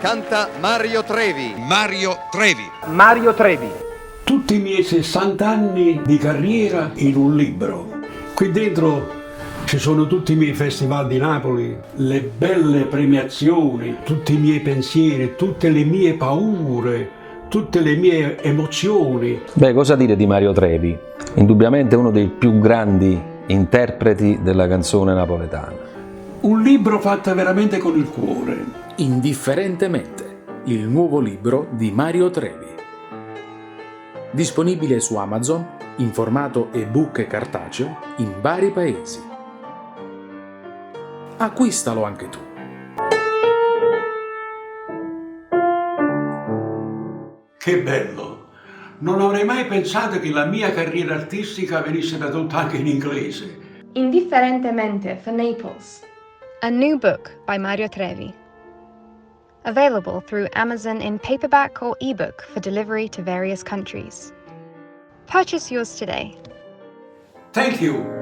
canta Mario Trevi. Mario Trevi. Mario Trevi. Tutti i miei 60 anni di carriera in un libro. Qui dentro ci sono tutti i miei festival di Napoli, le belle premiazioni, tutti i miei pensieri, tutte le mie paure, tutte le mie emozioni. Beh, cosa dire di Mario Trevi? Indubbiamente uno dei più grandi interpreti della canzone napoletana. Un libro fatto veramente con il cuore. Indifferentemente, il nuovo libro di Mario Trevi. Disponibile su Amazon in formato ebook e cartaceo in vari paesi. Acquistalo anche tu. Che bello! Non avrei mai pensato che la mia carriera artistica venisse tradotta anche in inglese. Indifferentemente for Naples. A new book by Mario Trevi. Available through Amazon in paperback or ebook for delivery to various countries. Purchase yours today. Thank you!